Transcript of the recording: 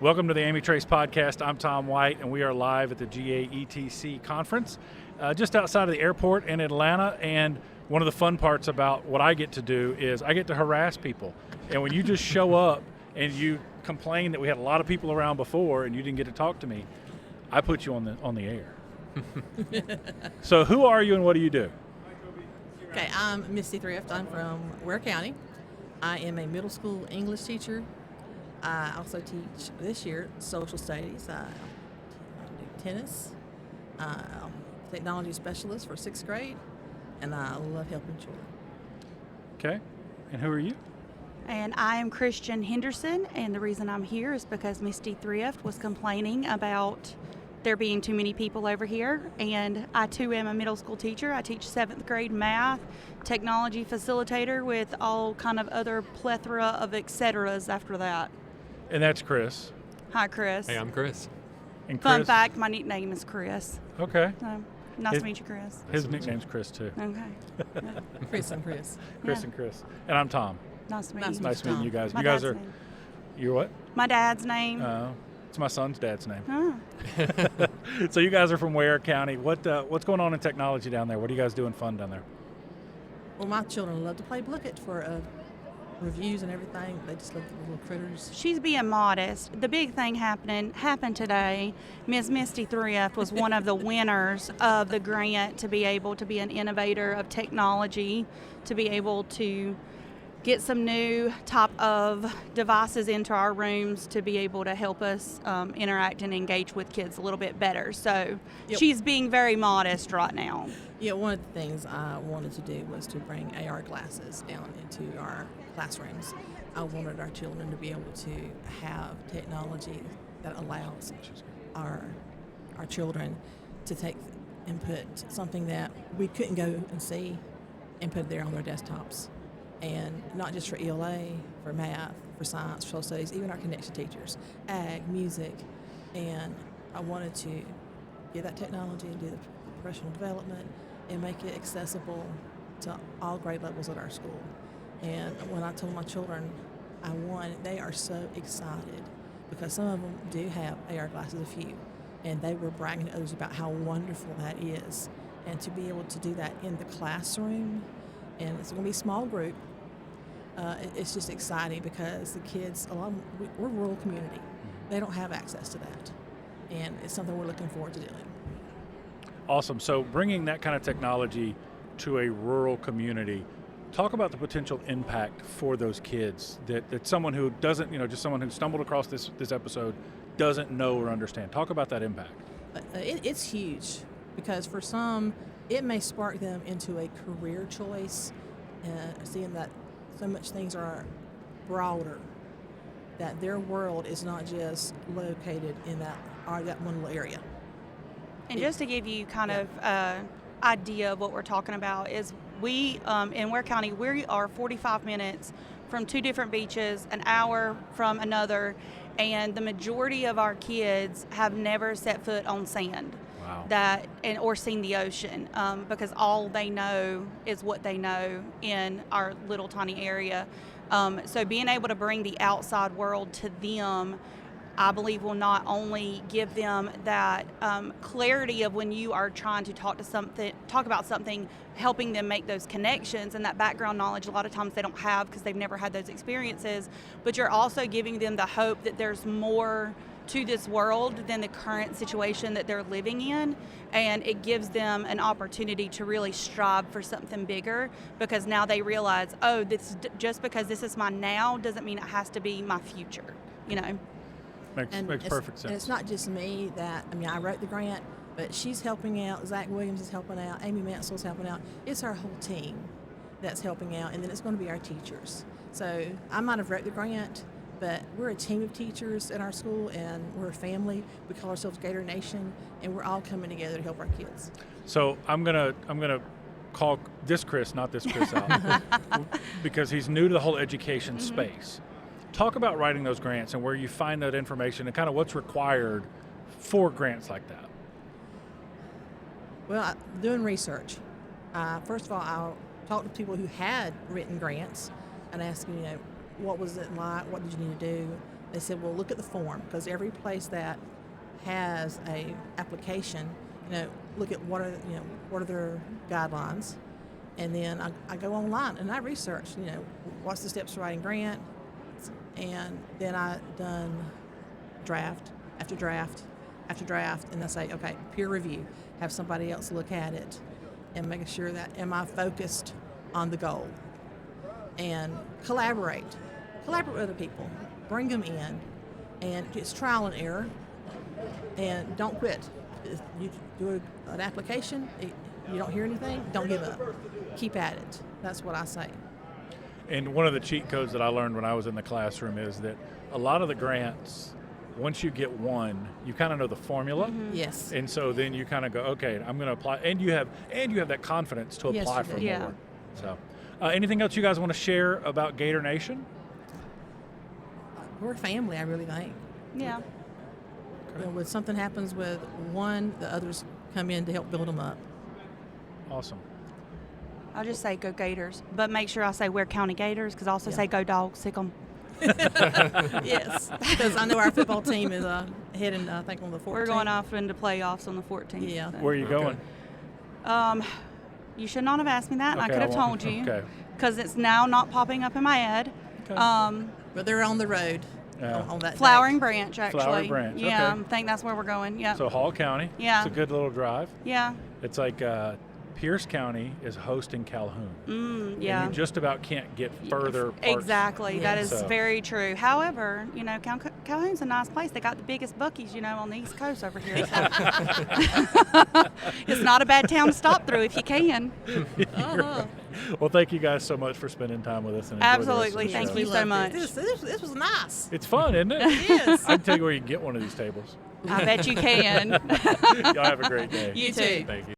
Welcome to the Amitrace Podcast. I'm Tom White, and we are live at the GAETC Conference just outside of the airport in Atlanta. And one of the fun parts about what I get to do is I get to harass people. And when you just show up and you complain that we had a lot of people around before and you didn't get to talk to me, I put you on the air. So who are you and what do you do? Okay, I'm Misty Thrift. I'm from Ware County. I am a middle school English teacher. I also teach this year social studies. I do tennis, technology specialist for 6th grade, and I love helping children. Okay, and who are you? And I am Christian Henderson, and the reason I'm here is because Misty Thrift was complaining about there being too many people over here, and I too am a middle school teacher. I teach 7th grade math, technology facilitator with all kind of other plethora of et ceteras after that. And that's Chris. Hi, Chris. Hey, I'm Chris. And Chris, Fun fact, my nickname is Chris. Okay. So, nice to meet you, Chris. His nickname's Chris, too. Okay. Chris and Chris. Chris Yeah. and Chris. And I'm Tom. Nice to meet Nice you. Nice meeting you guys. My You guys dad's are, name. you're what? My dad's name. It's my son's dad's name. Oh. So you guys are from Ware County. What's going on in technology down there? What are you guys doing fun down there? Well, my children love to play Blicket for reviews and everything. They just love the little critters. She's being modest. The big thing happened today. Ms. Misty Thrift was one of the winners of the grant to be able to be an innovator of technology, to be able to get some new type of devices into our rooms to be able to help us interact and engage with kids a little bit better. So Yep. She's being very modest right now. Yeah, one of the things I wanted to do was to bring AR glasses down into our classrooms. I wanted our children to be able to have technology that allows our children to take and put something that we couldn't go and see and put it there on their desktops. And not just for ELA, for math, for science, for social studies, even our connection teachers, ag, music. And I wanted to get that technology and do the professional development and make it accessible to all grade levels at our school. And when I told my children I won, they are so excited because some of them do have AR glasses, a few, and they were bragging to others about how wonderful that is. And to be able to do that in the classroom, and it's going to be a small group, it's just exciting because the kids, a lot of them, we're a rural community. They don't have access to that. And it's something we're looking forward to doing. Awesome. So bringing that kind of technology to a rural community, talk about the potential impact for those kids that someone who doesn't, just someone who stumbled across this episode doesn't know or understand. Talk about that impact. It's huge because for some, it may spark them into a career choice, seeing that so much things are broader, that their world is not just located in that one little area. And just to give you kind of idea of what we're talking about is we, in Ware County, we are 45 minutes from 2 different beaches, an hour from another, and the majority of our kids have never set foot on sand. Wow. Or seen the ocean because all they know is what they know in our little tiny area. So being able to bring the outside world to them, I believe, will not only give them that clarity of when you are trying to talk about something, helping them make those connections and that background knowledge. A lot of times they don't have because they've never had those experiences. But you're also giving them the hope that there's more to this world than the current situation that they're living in, and it gives them an opportunity to really strive for something bigger because now they realize, just because this is my now doesn't mean it has to be my future, Makes perfect sense. And it's not just me I wrote the grant, but she's helping out, Zach Williams is helping out, Amy Mansell's helping out. It's our whole team that's helping out, and then it's going to be our teachers. So I might have wrote the grant, but we're a team of teachers in our school, and we're a family. We call ourselves Gator Nation, and we're all coming together to help our kids. So I'm gonna call this Chris, not this Chris, out because he's new to the whole education space. Talk about writing those grants and where you find that information and kind of what's required for grants like that. Well, doing research. First of all, I'll talk to people who had written grants and ask them, what was it like? What did you need to do? They said, well, look at the form, because every place that has a application, look at what are their guidelines, and then I go online and I research, what's the steps to writing grant, and then I done draft after draft after draft, and I say, okay, peer review, have somebody else look at it, and making sure that am I focused on the goal, and collaborate with other people, bring them in, and it's trial and error, and don't quit. If you do an application, you don't hear anything, don't give up. Keep at it. That's what I say. And one of the cheat codes that I learned when I was in the classroom is that a lot of the grants, once you get one, you kind of know the formula. Mm-hmm. Yes. And so then you kind of go, okay, I'm going to apply, and you have that confidence to apply for more. So, anything else you guys want to share about Gator Nation? We're a family, I really think. Yeah. When something happens with one, the others come in to help build them up. Awesome. I'll just say go Gators, but make sure I say Ware County Gators, because I also say go Dogs, sick 'em. Yes, because I know our football team is heading, I think, on the 14th. We're going off into playoffs on the 14th. Yeah. So. Where are you going? You should not have asked me that. Okay, I could have told you. Okay. Because it's now not popping up in my head. Okay. But they're on the road on that Flowering day. Branch, actually. Flowering Branch, Yeah, okay. I think that's where we're going. Yeah. So Hall County. Yeah. It's a good little drive. Yeah. It's like Pierce County is hosting Calhoun. Yeah. And you just about can't get further parts. Exactly. That is So- very true. However, Calhoun's a nice place. They got the biggest Buc-ee's, on the East Coast over here. So. It's not a bad town to stop through if you can. Uh-huh. Well, thank you guys so much for spending time with us. And enjoy the rest of Absolutely. the Thank show. you so much. This was nice. It's fun, isn't it? It is. I can tell you where you can get one of these tables. I bet you can. Y'all have a great day. You too. Thank you.